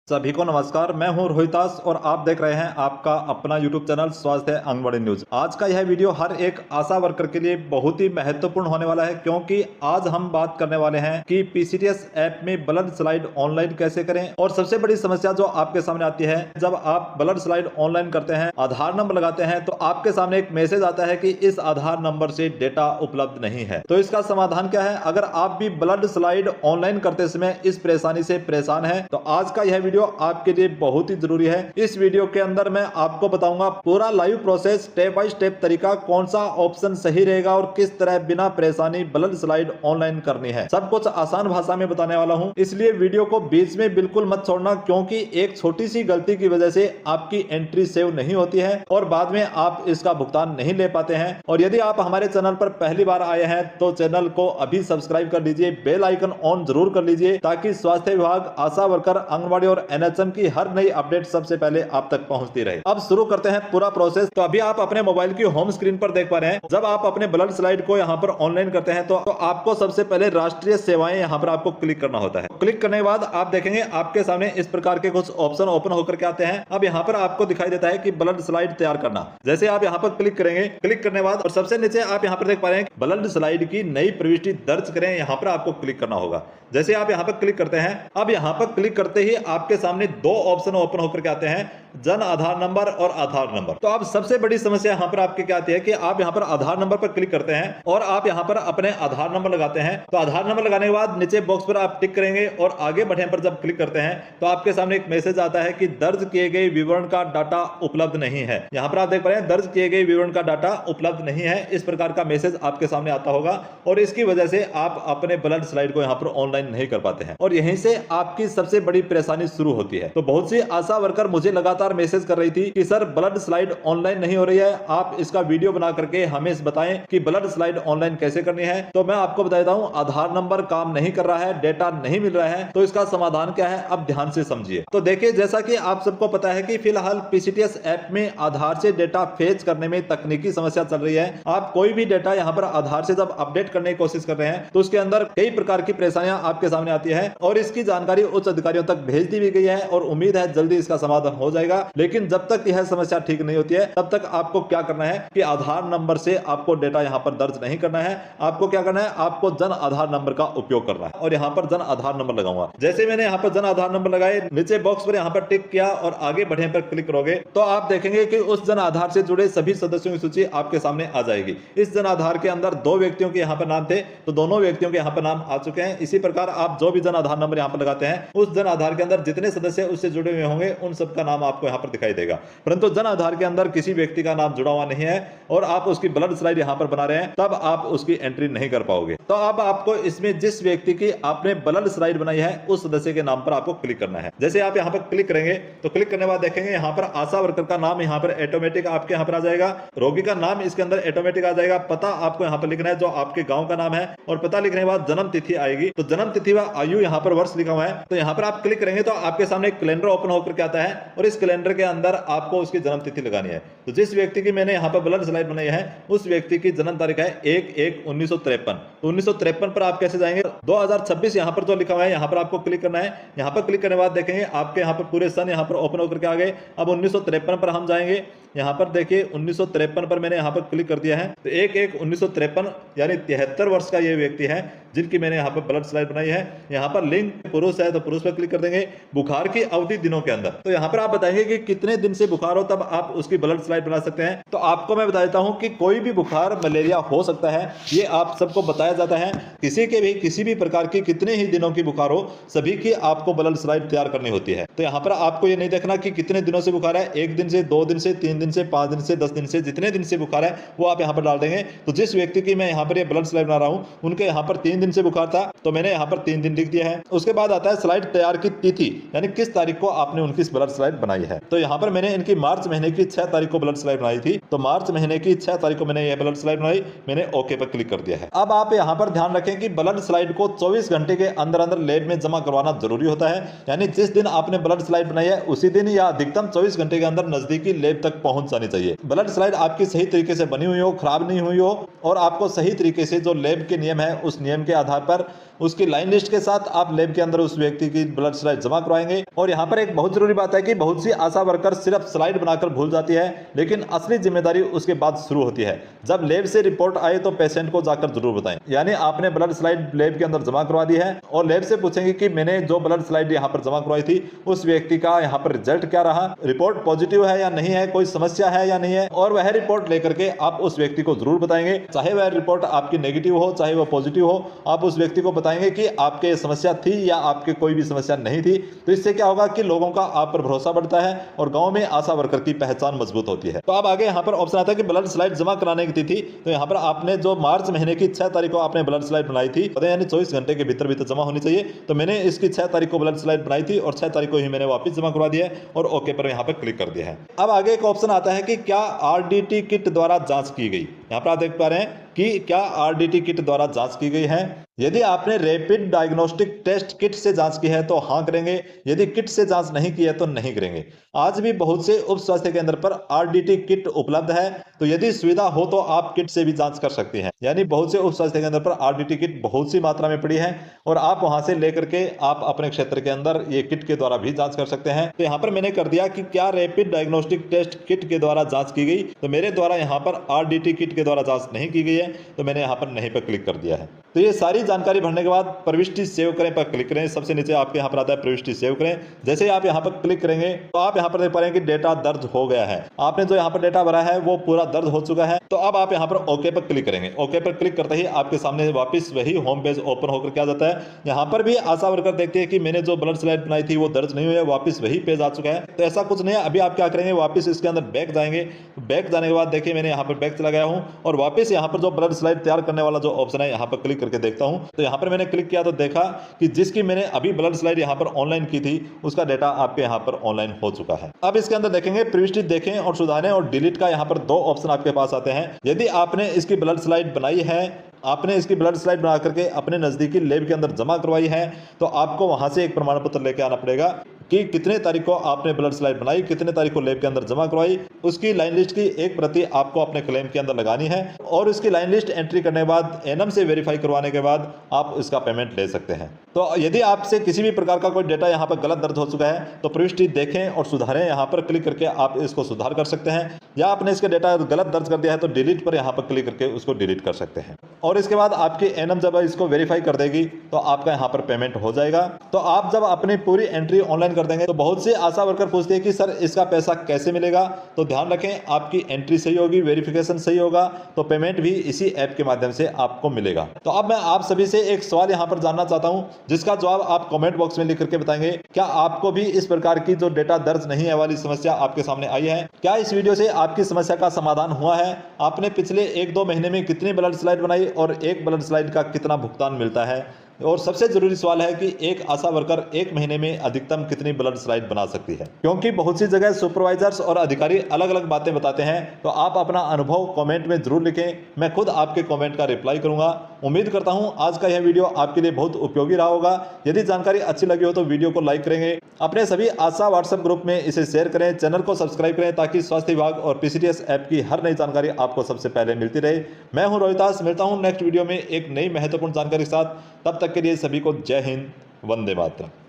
सभी को नमस्कार। मैं हूं रोहितास और आप देख रहे हैं आपका अपना यूट्यूब चैनल स्वास्थ्य आंगनबाड़ी न्यूज। आज का यह वीडियो हर एक आशा वर्कर के लिए बहुत ही महत्वपूर्ण होने वाला है, क्योंकि आज हम बात करने वाले हैं कि पीसीटीएस ऐप में ब्लड स्लाइड ऑनलाइन कैसे करें। और सबसे बड़ी समस्या जो आपके सामने आती है, जब आप ब्लड स्लाइड ऑनलाइन करते हैं, आधार नंबर लगाते हैं, तो आपके सामने एक मैसेज आता है कि इस आधार नंबर से डेटा उपलब्ध नहीं है। तो इसका समाधान क्या है? अगर आप भी ब्लड स्लाइड ऑनलाइन करते समय इस परेशानी से परेशान है, तो आज का यह वीडियो आपके लिए बहुत ही जरूरी है। इस वीडियो के अंदर मैं आपको बताऊंगा पूरा live process, step by step तरीका, कौन सा ऑप्शन सही रहेगा और किस तरह बिना परेशानी ब्लड स्लाइड ऑनलाइन करनी है। सब कुछ आसान भाषा में बताने वाला हूं, इसलिए वीडियो को बीच में बिल्कुल मत छोड़ना, क्योंकि एक छोटी सी गलती की वजह से आपकी एंट्री सेव नहीं होती है और बाद में आप इसका भुगतान नहीं ले पाते हैं। और यदि आप हमारे चैनल पर पहली बार आए हैं तो चैनल को अभी सब्सक्राइब कर लीजिए, बेल आइकन ऑन जरूर कर लीजिए, ताकि स्वास्थ्य विभाग, आशा वर्कर, आंगनबाड़ी और एनएचएम की हर नई अपडेट सबसे पहले आप तक पहुंचती रहे। अब शुरू करते हैं पूरा प्रोसेस। तो अभी आप अपने मोबाइल की होम स्क्रीन पर देख पा रहे हैं, जब आप अपने ब्लड स्लाइड को यहां पर ऑनलाइन करते हैं तो आपको सबसे पहले राष्ट्रीय सेवाएं यहां पर आपको क्लिक करना होता है। क्लिक करने के बाद आप देखेंगे आपके सामने इस प्रकार के कुछ ऑप्शन ओपन होकर के आते हैं। अब यहां पर आपको दिखाई देता है कि ब्लड स्लाइड तैयार करना। जैसे आप यहां पर क्लिक करेंगे, क्लिक करने के बाद और सबसे नीचे आप यहां पर देख पा रहे हैं ब्लड स्लाइड की नई प्रविष्टि दर्ज करें, यहां पर आपको क्लिक करना होगा। जैसे आप यहां पर क्लिक करते हैं, अब यहां पर क्लिक करते ही आपके सामने दो ऑप्शन ओपन होकर के आते हैं, जन आधार नंबर और आधार नंबर। तो अब सबसे बड़ी समस्या यहां पर आपके क्या आती है कि आप यहां पर आधार नंबर पर क्लिक करते हैं और आप यहां पर अपने आधार नंबर लगाते हैं। तो आधार नंबर लगाने के बाद नीचे बॉक्स पर आप टिक करेंगे और आगे बढ़ने पर जब क्लिक करते हैं तो आपके सामने एक मैसेज आता है कि दर्ज किए गए विवरण का डाटा उपलब्ध नहीं है। यहां पर आप देख पा रहे हैं दर्ज किए गए विवरण का डाटा उपलब्ध नहीं है, इस प्रकार का मैसेज आपके सामने आता होगा और इसकी वजह से आप अपने ब्लड स्लाइड को यहां पर ऑनलाइन नहीं कर पाते हैं और यहीं से आपकी सबसे बड़ी परेशानी शुरू होती है। तो बहुत सी आशा वर्कर मुझे लगातार मैसेज कर रही थी कि सर ब्लड स्लाइड ऑनलाइन नहीं हो रही है, आप इसका वीडियो बना करके हमें बताएं कि ब्लड स्लाइड ऑनलाइन कैसे करनी है। तो मैं आपको बता देता हूं, आधार नंबर काम नहीं कर रहा है, डेटा नहीं मिल रहा है। तो इसका समाधान क्या है, अब ध्यान से समझिए। तो देखिए, जैसा कि आप सबको पता है कि फिलहाल पीसीटीएस ऐप में आधार से डेटा फेच करने में तकनीकी समस्या चल रही है। आप कोई भी डेटा यहां पर आधार से जब अपडेट करने की कोशिश कर रहे हैं तो उसके अंदर कई प्रकार की परेशानियां आपके सामने आती है और इसकी जानकारी उच्च अधिकारियों तक भेज दी भी गई है और उम्मीद है जल्दी इसका समाधान हो जाएगा। लेकिन जब तक यह समस्या ठीक नहीं होती है तब तक आपको क्या करना है कि आधार नंबर से आपको डेटा यहां पर दर्ज नहीं करना है। आपको क्या करना है, आपको जन आधार नंबर का उपयोग करना है और यहां पर जन आधार नंबर लगाऊंगा। जैसे मैंने यहां पर जन आधार नंबर लगाए, नीचे बॉक्स पर यहां पर टिक किया और आगे बढ़ने पर क्लिक करोगे तो आप देखेंगे कि उस जन आधार से जुड़े सभी सदस्यों की सूची आपके सामने आ जाएगी। इस जन आधार के अंदर दो व्यक्तियों के यहां पर नाम थे, तो दोनों व्यक्तियों के यहां पर नाम आ चुके हैं। इसी प्रकार आप जो भी जन आधार नंबर यहां पर लगाते हैं, उस जन आधार के अंदर जितने सदस्य उससे जुड़े हुए होंगे उन सबका नाम आपको यहां पर दिखाई देगा। परंतु जन आधार के अंदर किसी व्यक्ति का नाम जुड़ा हुआ नहीं है और आप उसकी ब्लड स्लाइड यहां पर बना रहे हैं, तब आप उसकी एंट्री नहीं कर पाओगे। तो अब आपको इसमें जिस व्यक्ति की आपने ब्लड स्लाइड बनाई है उस सदस्य के नाम पर आपको क्लिक करना है। जैसे आप यहां पर क्लिक करेंगे तो क्लिक करने के बाद देखेंगे यहां पर आशा वर्कर का नाम यहां पर ऑटोमेटिक आपके यहां पर आ जाएगा, रोगी का नाम इसके अंदर ऑटोमेटिक आ जाएगा, पता आपको यहां पर लिखना है जो आपके गांव का नाम है और पता लिखने के बाद जन्म तिथि आएगी। तो जन्म तिथि व आयु यहां पर वर्ष लिखा हुआ है, तो यहां पर आप क्लिक करेंगे तो आपके सामने एक कैलेंडर ओपन होकर के आता है और इस कैलेंडर के अंदर आपको उसकी जन्म तिथि लगानी है। तो जिस व्यक्ति की मैंने यहां पर ब्लड स्लाइड बनाई है उस व्यक्ति की जन्म तारीख है 1/1/1953। तो 1953 पर आप कैसे जाएंगे, 2026 यहां पर जो लिखा हुआ है यहां पर आपको क्लिक करना है। यहां पर क्लिक करने के बाद देखेंगे आपके यहां पर पूरे सन यहां पर ओपन होकर के आ गए। अब 1953 पर हम जाएंगे। यहां पर देखिए 1953 पर मैंने यहां पर क्लिक कर दिया है। तो 1/1/1953 यानी 73 वर्ष का ये व्यक्ति है जिनकी मैंने यहां पर ब्लड स्लाइड बनाई है। यहां पर लिंग पुरुष है तो पुरुष पर क्लिक कर देंगे। बुखार की अवधि दिनों के अंदर, तो यहां पर आप बताएंगे कि कितने दिन से बुखार हो, तब आप उसकी ब्लड स्लाइड बना सकते हैं। तो आपको मैं बता देता हूं कि कोई भी बुखार, मलेरिया हो सकता है, ये आप सबको बताया जाता है। किसी भी प्रकार की कितने ही दिनों की बुखार हो, सभी की आपको ब्लड स्लाइड तैयार करनी होती है। तो यहां पर आपको ये नहीं देखना कि कितने दिनों से बुखार है, 1 दिन से, 2 दिन से, 3 दिन से, 5 दिन से, 10 दिन से, जितने दिन से बुखार है वो आप यहां पर डाल देंगे। तो जिस व्यक्ति की मैं यहां पर ये ब्लड स्लाइड बना रहा हूं उनके यहां पर 3 दिन से बुखार था, तो मैंने यहां पर 3 दिन लिख दिया है। उसके बाद आता है स्लाइड तैयार की तिथि, यानी किस तारीख को आपने उनकी ब्लड स्लाइड बनाई है। तो यहां पर मैंने इनकी मार्च महीने की 6 तारीख को ब्लड स्लाइड बनाई थी, तो मार्च महीने की 6 तारीख को मैंने यह ब्लड स्लाइड बनाई, मैंने ओके पर क्लिक कर दिया है। अब आप यहां पर ध्यान रखें कि ब्लड स्लाइड को 24 घंटे के अंदर अंदर लैब में जमा करवाना जरूरी होता है, यानी जिस दिन आपने ब्लड स्लाइड बनाई है उसी दिन या अधिकतम 24 घंटे के अंदर नजदीकी लैब तक पहुंच जानी चाहिए। ब्लड स्लाइड आपकी सही तरीके से बनी हुई हो, खराब नहीं हुई हो और आपको सही तरीके से जो लैब के नियम है उस नियम के आधार पर उसकी लाइन लिस्ट के साथ आप लैब के अंदर उस व्यक्ति की ब्लड स्लाइड जमा करवाएंगे। और यहाँ पर एक बहुत जरूरी बात है कि बहुत सी आशा वर्कर सिर्फ स्लाइड बनाकर भूल जाती है, लेकिन असली जिम्मेदारी उसके बाद शुरू होती है। जब लैब से रिपोर्ट आए तो पेशेंट को जाकर जरूर बताएं। यानी आपने ब्लड स्लाइड लैब के अंदर जमा करवा दी है और लैब से पूछेंगे कि मैंने जो ब्लड स्लाइड यहाँ पर जमा करवाई थी उस व्यक्ति का यहाँ पर रिजल्ट क्या रहा, रिपोर्ट पॉजिटिव है या नहीं है, कोई समस्या है या नहीं है, और वह रिपोर्ट लेकर के आप उस व्यक्ति को जरूर बताएंगे। चाहे वह रिपोर्ट आपकी नेगेटिव हो चाहे वह पॉजिटिव हो, आप उस व्यक्ति को बताएंगे कि आपके समस्या थी या आपके कोई भी समस्या नहीं थी। तो इससे क्या होगा कि लोगों का आप पर भरोसा बढ़ता है और गांव में आशा वर्कर की पहचान मजबूत होती है। तो अब आगे यहाँ पर ऑप्शन आता है कि ब्लड स्लाइड जमा कराने की तिथि। तो यहाँ पर आपने जो मार्च महीने की 6 तारीख को आपने ब्लड स्लाइड बनाई थी, यानी 24 घंटे के भीतर भीतर जमा होनी चाहिए। तो मैंने इसकी 6 तारीख को ब्लड स्लाइड बनाई थी और 6 तारीख को ही मैंने वापस जमा करवा दिया है और ओके पर यहाँ पर क्लिक कर दिया है। अब आगे एक ऑप्शन आता है कि क्या आरडीटी किट द्वारा जांच की गई। यहाँ पर आप देख पा रहे हैं कि क्या आरडीटी किट द्वारा जांच की गई है। यदि आपने रैपिड डायग्नोस्टिक टेस्ट किट से जांच की है तो हाँ करेंगे, यदि किट से जांच नहीं की है तो नहीं करेंगे। आज भी बहुत से उप स्वास्थ्य केंद्र पर आरडीटी किट उपलब्ध है, तो यदि सुविधा हो तो आप किट से भी जांच कर सकते हैं। यानी बहुत से उप स्वास्थ्य केंद्र पर आरडीटी किट बहुत सी मात्रा में पड़ी है और आप वहां से लेकर के आप अपने क्षेत्र के अंदर ये किट के द्वारा भी जांच कर सकते हैं। तो यहाँ पर मैंने कर दिया कि क्या रैपिड डायग्नोस्टिक टेस्ट किट के द्वारा जांच की गई, तो मेरे द्वारा यहाँ पर आरडीटी किट के द्वारा जांच नहीं की गई है, तो मैंने यहाँ पर नहीं पर क्लिक कर दिया है। तो ये सारी जानकारी भरने के बाद प्रविष्टि सेव करें पर क्लिक करें। सबसे नीचे आपके यहाँ पर आता है प्रविष्टि सेव करें। जैसे ही आप यहाँ पर क्लिक करेंगे तो आप यहाँ पर देख पा रहे हैं कि डेटा दर्ज हो गया है। आपने जो यहाँ पर डेटा भरा है वो पूरा दर्ज हो चुका है। तो अब आप यहाँ पर ओके पर क्लिक करेंगे। ओके पर क्लिक करते ही आपके सामने वापस वही होम पेज ओपन होकर क्या जाता है। यहाँ पर भी आशा वर्कर देखते हैं कि मैंने जो ब्लड स्लाइड बनाई थी वो दर्ज नहीं हुई है, वापस वही पेज आ चुका है। तो ऐसा कुछ नहीं है। अभी आप क्या करेंगे, वापस इसके अंदर बैक जाएंगे। बैक जाने के बाद देखिए मैंने यहाँ पर बैक चला गया हूँ और वापस यहाँ पर जो ब्लड स्लाइड तैयार करने वाला जो ऑप्शन है यहाँ पर क्लिक करके देखता हूँ। तो यहाँ पर मैंने क्लिक किया तो देखा कि जिसकी मैंने अभी ब्लड स्लाइड यहाँ पर ऑनलाइन की थी उसका डेटा आपके यहाँ पर ऑनलाइन हो चुका है। अब इसके अंदर देखेंगे प्रविष्टि देखें और सुधारें और डिलीट का यहाँ पर 2 ऑप्शन आपके पास आते हैं। यदि आपने इसकी ब्लड स्लाइड बनाई है, आपने इसकी ब्लड स्लाइड बना करके अपने नजदीकी लैब के अंदर जमा करवाई है, तो आपको वहां से एक प्रमाण पत्र लेके आना पड़ेगा कि कितने तारीख को आपने ब्लड स्लाइड बनाई, कितने तारीख को लैब के अंदर जमा करवाई। उसकी लाइन लिस्ट की एक प्रति आपको अपने क्लेम के अंदर लगानी है और उसकी लाइन लिस्ट एंट्री करने के बाद एनएम से वेरीफाई करवाने के बाद आप इसका पेमेंट ले सकते हैं। तो यदि आपसे किसी भी प्रकार का कोई डेटा यहाँ पर गलत दर्ज हो चुका है तो प्रविष्टि देखें और सुधारें यहाँ पर क्लिक करके आप इसको सुधार कर सकते हैं, या आपने इसका डेटा गलत दर्ज कर दिया है तो डिलीट पर यहाँ पर क्लिक करके उसको डिलीट कर सकते हैं। और इसके बाद आपकी एनएम जब इसको वेरीफाई कर देगी तो आपका यहाँ पर पेमेंट हो जाएगा। तो आप जब अपनी पूरी एंट्री ऑनलाइन कर देंगे तो बहुत से आशा वर्कर पूछते हैं कि सर इसका पैसा कैसे मिलेगा। तो ध्यान रखें, आपकी एंट्री सही होगी, वेरिफिकेशन सही होगा तो पेमेंट भी इसी ऐप के माध्यम से आपको मिलेगा। तो अब मैं आप सभी से एक सवाल यहाँ पर जानना चाहता हूँ जिसका जवाब आप कमेंट बॉक्स में लिख करके बताएंगे। क्या आपको भी इस प्रकार की जो डेटा दर्ज नहीं है वाली समस्या आपके सामने आई है? क्या इस वीडियो से आपकी समस्या का समाधान हुआ है? आपने पिछले 1-2 महीने में कितनी ब्लड स्लाइड बनाई और एक ब्लड स्लाइड का कितना भुगतान मिलता है? और सबसे जरूरी सवाल है कि एक आशा वर्कर 1 महीने में अधिकतम कितनी ब्लड स्लाइड बना सकती है? क्योंकि बहुत सी जगह सुपरवाइजर्स और अधिकारी अलग अलग बातें बताते हैं। तो आप अपना अनुभव कमेंट में जरूर लिखें, मैं खुद आपके कमेंट का रिप्लाई करूंगा। उम्मीद करता हूं आज का यह वीडियो आपके लिए बहुत उपयोगी रहा होगा। यदि जानकारी अच्छी लगी हो तो वीडियो को लाइक करेंगे, अपने सभी आशा व्हाट्सएप ग्रुप में इसे शेयर करें, चैनल को सब्सक्राइब करें ताकि स्वास्थ्य विभाग और पीसीटीएस ऐप की हर नई जानकारी आपको सबसे पहले मिलती रहे। मैं हूं रोहितास, मिलता हूं नेक्स्ट वीडियो में एक नई महत्वपूर्ण जानकारी के साथ। तब तक के लिए सभी को जय हिंद, वंदे मातरम।